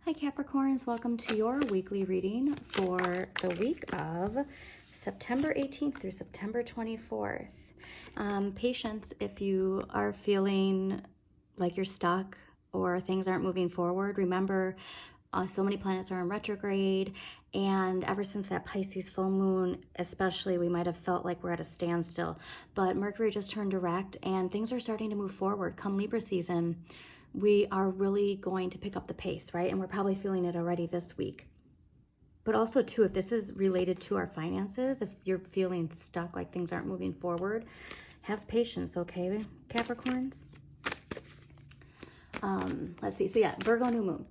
Hi Capricorns, welcome to your weekly reading for the week of September 18th through September 24th. Patience if you are feeling like you're stuck or things aren't moving forward. Remember, so many planets are in retrograde, and ever since that Pisces full moon especially, we might have felt like we're at a standstill. But Mercury just turned direct and things are starting to move forward. Come Libra season, we are really going to pick up the pace, right? And we're probably feeling it already this week. But also too, if this is related to our finances, if you're feeling stuck, like things aren't moving forward, have patience, okay, Capricorns? Let's see. So yeah, Virgo new moon.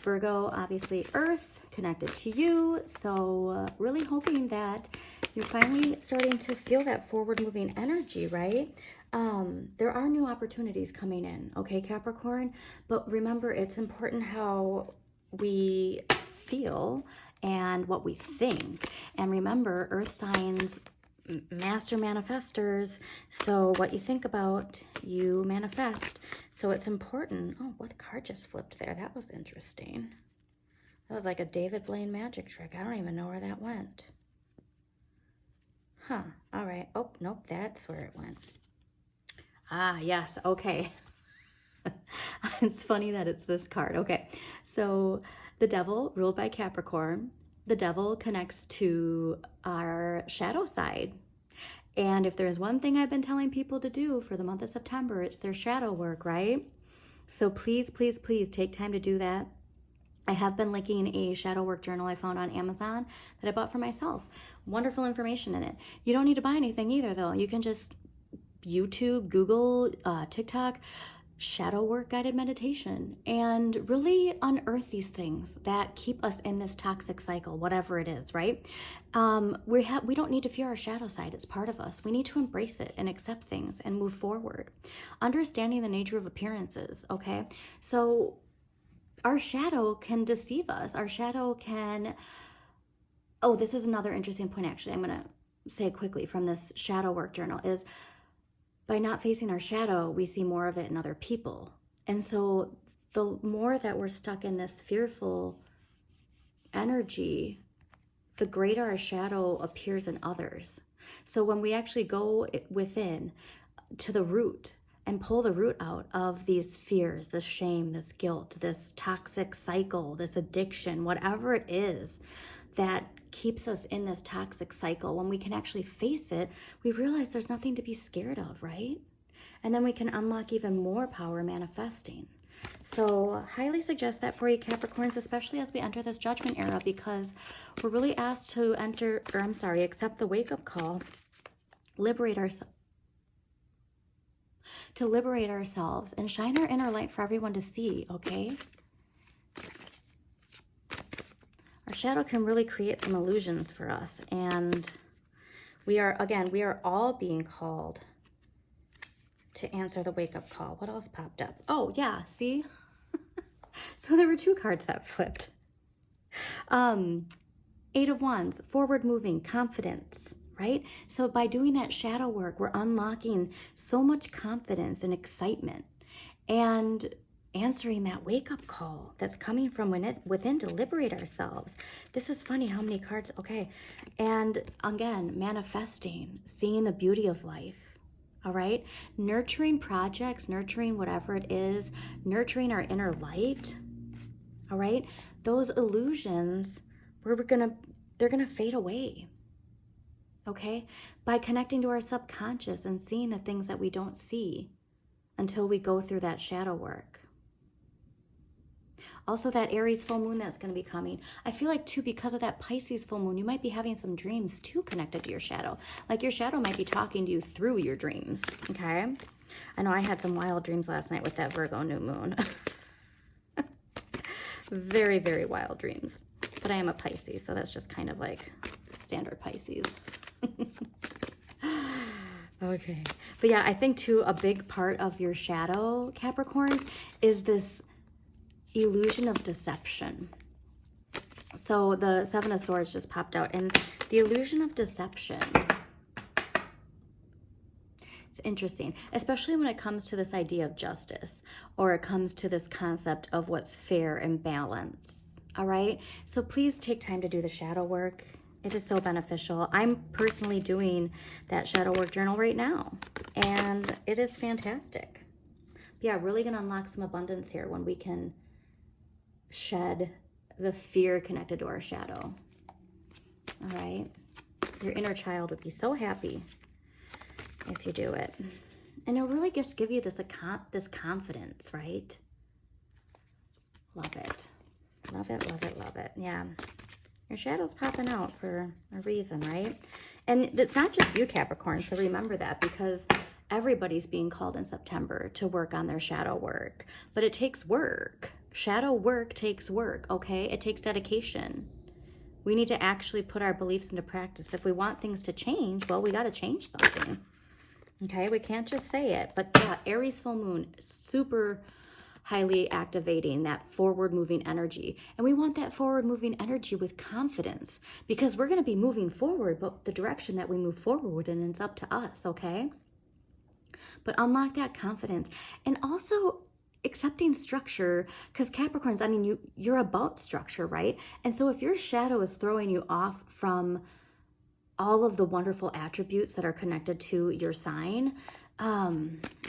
Virgo, obviously Earth, connected to you. So really hoping that you're finally starting to feel that forward moving energy, right? There are new opportunities coming in, okay, Capricorn? But remember, it's important how we feel and what we think. And remember, Earth signs, master manifestors. So what you think about, you manifest. So it's important. Oh, what card just flipped there? That was interesting. That was like a David Blaine magic trick. I don't even know where that went. Huh. All right. Oh, nope. That's where it went. Ah, yes. Okay. It's funny that it's this card. Okay. So the devil, ruled by Capricorn, the devil connects to our shadow side. And if there's one thing I've been telling people to do for the month of September, it's their shadow work, right? So please, please, please take time to do that. I have been linking a shadow work journal I found on Amazon that I bought for myself. Wonderful information in it. You don't need to buy anything either, though. You can just YouTube, Google, TikTok, shadow work guided meditation, and really unearth these things that keep us in this toxic cycle, whatever it is, right? We don't need to fear our shadow side. It's part of us. We need to embrace it and accept things and move forward. Understanding the nature of appearances, okay? So our shadow can deceive us. Our shadow can... Oh, this is another interesting point, actually. I'm going to say quickly from this shadow work journal is, by not facing our shadow, we see more of it in other people. And so the more that we're stuck in this fearful energy, the greater our shadow appears in others. So when we actually go within to the root and pull the root out of these fears, this shame, this guilt, this toxic cycle, this addiction, whatever it is that keeps us in this toxic cycle, when we can actually face it, we realize there's nothing to be scared of, right? And then we can unlock even more power manifesting. So highly suggest that for you, Capricorns, especially as we enter this judgment era, because we're really asked to accept the wake-up call, liberate ourselves and shine our inner light for everyone to see, okay? Our shadow can really create some illusions for us, and we are all being called to answer the wake-up call. What else popped up? Oh, yeah, see? So there were two cards that flipped. Eight of Wands, forward moving, confidence, right? So by doing that shadow work, we're unlocking so much confidence and excitement and answering that wake-up call that's coming from within to liberate ourselves. This is funny how many cards, okay. And again, manifesting, seeing the beauty of life, all right? Nurturing projects, nurturing whatever it is, nurturing our inner light, all right? Those illusions, they're gonna fade away, okay? By connecting to our subconscious and seeing the things that we don't see until we go through that shadow work. Also, that Aries full moon that's going to be coming. I feel like, too, because of that Pisces full moon, you might be having some dreams, too, connected to your shadow. Like, your shadow might be talking to you through your dreams, okay? I know I had some wild dreams last night with that Virgo new moon. Very, very wild dreams. But I am a Pisces, so that's just kind of like standard Pisces. Okay. But, yeah, I think, too, a big part of your shadow, Capricorns, is this illusion of deception. So the Seven of Swords just popped out, and the illusion of deception It's interesting, especially when it comes to this idea of justice, or it comes to this concept of what's fair and balanced. All right, so please take time to do the shadow work. It is so beneficial. I'm personally doing that shadow work journal right now, and it is fantastic. Yeah, really gonna unlock some abundance here when we can shed the fear connected to our shadow. All right, your inner child would be so happy if you do it. And it'll really just give you this confidence, right? Love it. Love it, love it, love it. Yeah. Your shadow's popping out for a reason, right? And it's not just you, Capricorn, so remember that, because everybody's being called in September to work on their shadow work. But it takes work. Shadow work takes work, okay? It takes dedication. We need to actually put our beliefs into practice. If we want things to change, well, we got to change something. Okay, we can't just say it. But yeah, Aries full moon, super highly activating that forward moving energy. And we want that forward moving energy with confidence, because we're going to be moving forward, but the direction that we move forward in, it's up to us, okay? But unlock that confidence. And also accepting structure, because Capricorns, I mean, you're about structure, right? And so if your shadow is throwing you off from all of the wonderful attributes that are connected to your sign,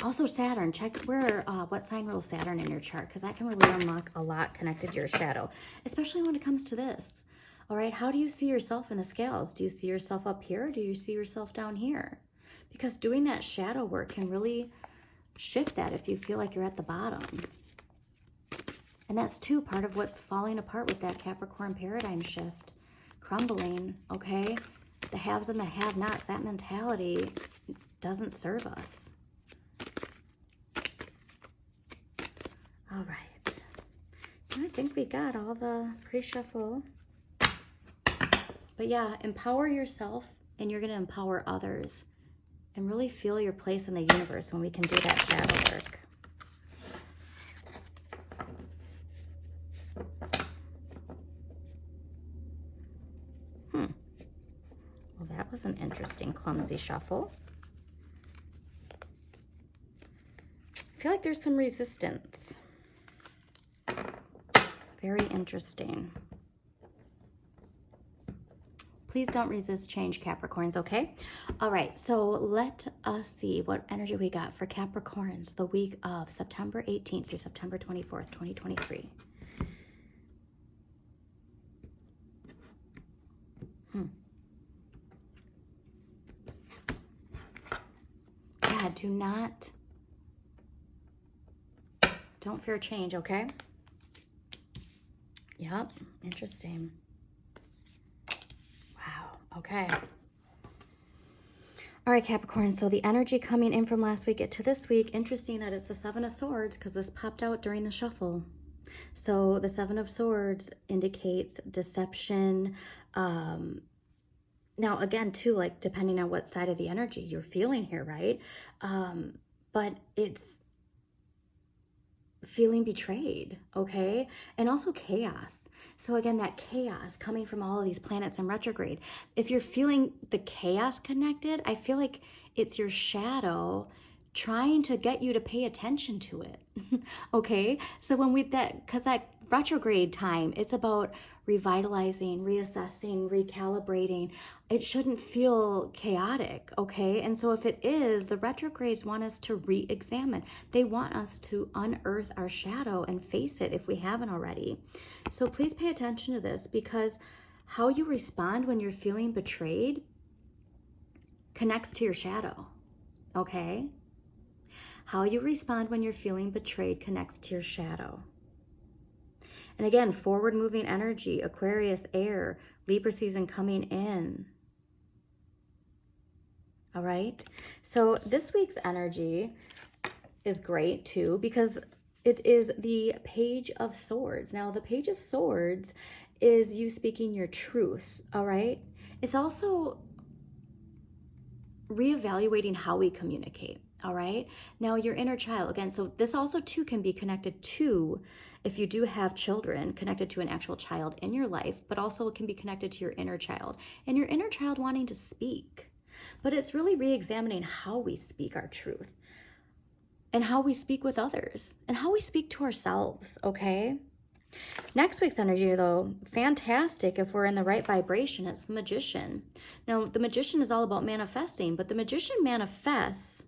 also Saturn, check what sign rules Saturn in your chart, because that can really unlock a lot connected to your shadow, especially when it comes to this. All right, how do you see yourself in the scales? Do you see yourself up here, or do you see yourself down here? Because doing that shadow work can really shift that if you feel like you're at the bottom. And that's too part of what's falling apart with that Capricorn paradigm shift, crumbling, okay? The haves and the have-nots, that mentality doesn't serve us. All right. I think we got all the pre-shuffle. But yeah, empower yourself, and you're going to empower others. And really feel your place in the universe when we can do that shadow work. Well, that was an interesting, clumsy shuffle. I feel like there's some resistance. Very interesting. Please don't resist change, Capricorns, okay? All right, so let us see what energy we got for Capricorns the week of September 18th through September 24th, 2023. Yeah, don't fear change, okay? Yep, interesting. Okay. All right, Capricorn, so the energy coming in from last week to this week, interesting that it's the Seven of Swords, because this popped out during the shuffle. So the Seven of Swords indicates deception. Now, again, too, like, depending on what side of the energy you're feeling here, right? But it's feeling betrayed, okay? And also chaos. So again, that chaos coming from all of these planets in retrograde. If you're feeling the chaos connected, I feel like it's your shadow trying to get you to pay attention to it, okay? So when because that retrograde time, it's about revitalizing, reassessing, recalibrating. It shouldn't feel chaotic, okay? And so if it is, the retrogrades want us to re-examine. They want us to unearth our shadow and face it if we haven't already. So please pay attention to this, because how you respond when you're feeling betrayed connects to your shadow, okay? How you respond when you're feeling betrayed connects to your shadow. And again, forward moving energy, Aquarius, air, Libra season coming in. All right. So this week's energy is great too, because it is the Page of Swords. Now, the Page of Swords is you speaking your truth. All right. It's also reevaluating how we communicate. All right. Now, your inner child, again, so this also too can be connected to, if you do have children, connected to an actual child in your life, but also it can be connected to your inner child and your inner child wanting to speak. But it's really re-examining how we speak our truth and how we speak with others and how we speak to ourselves, okay? Next week's energy, though, fantastic if we're in the right vibration. It's the Magician. Now, the Magician is all about manifesting, but the Magician manifests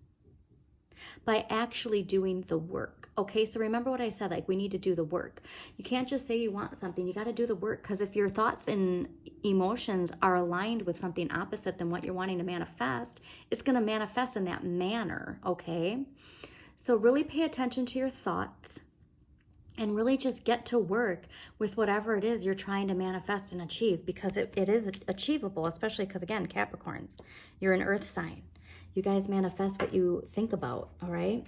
by actually doing the work. Okay, so remember what I said, like we need to do the work. You can't just say you want something, you got to do the work, because if your thoughts and emotions are aligned with something opposite than what you're wanting to manifest, it's going to manifest in that manner, okay? So really pay attention to your thoughts and really just get to work with whatever it is you're trying to manifest and achieve, because it is achievable, especially because, again, Capricorns, you're an earth sign. You guys manifest what you think about, all right?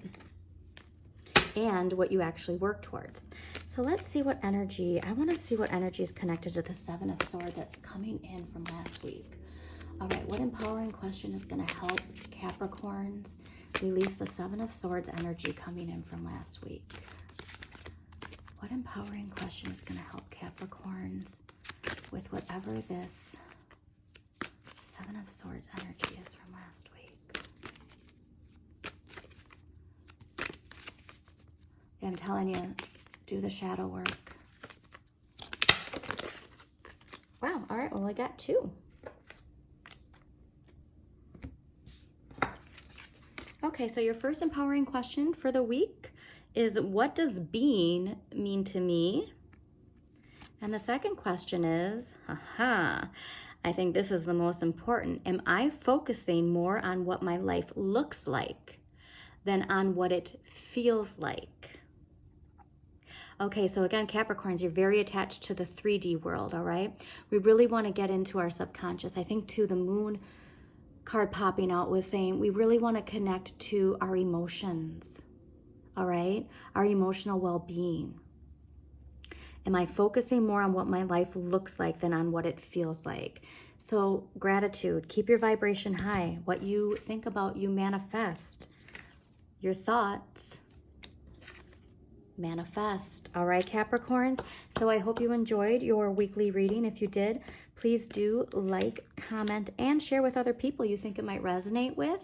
And what you actually work towards. So let's see what energy, I want to see what energy is connected to the Seven of Swords that's coming in from last week. All right, what empowering question is going to help Capricorns release the Seven of Swords energy coming in from last week? What empowering question is going to help Capricorns with whatever this Seven of Swords energy is from last week? I'm telling you, do the shadow work. Wow, all right, well, I got two. Okay, so your first empowering question for the week is, what does being mean to me? And the second question is, I think this is the most important. Am I focusing more on what my life looks like than on what it feels like? Okay, so again, Capricorns, you're very attached to the 3D world, all right? We really want to get into our subconscious. I think, too, the Moon card popping out was saying we really want to connect to our emotions, all right? Our emotional well-being. Am I focusing more on what my life looks like than on what it feels like? So gratitude, keep your vibration high. What you think about, you manifest. Your thoughts manifest. All right, Capricorns. So I hope you enjoyed your weekly reading. If you did, please do like, comment, and share with other people you think it might resonate with.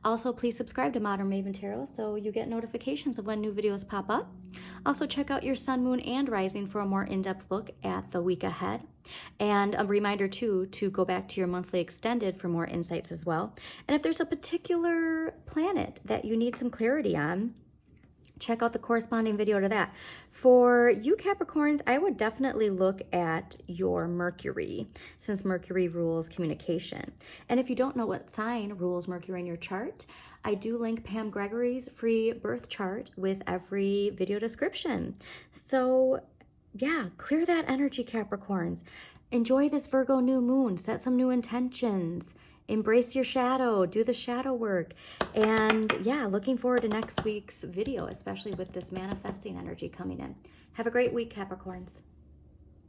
Also, please subscribe to Modern Maven Tarot so you get notifications of when new videos pop up. Also, check out your Sun, Moon, and Rising for a more in-depth look at the week ahead. And a reminder, too, to go back to your monthly extended for more insights as well. And if there's a particular planet that you need some clarity on, check out the corresponding video to that. For you Capricorns, I would definitely look at your Mercury, since Mercury rules communication. And if you don't know what sign rules Mercury in your chart, I do link Pam Gregory's free birth chart with every video description. So yeah, clear that energy, Capricorns. Enjoy this Virgo new moon, set some new intentions. Embrace your shadow, do the shadow work. And yeah, looking forward to next week's video, especially with this manifesting energy coming in. Have a great week, Capricorns.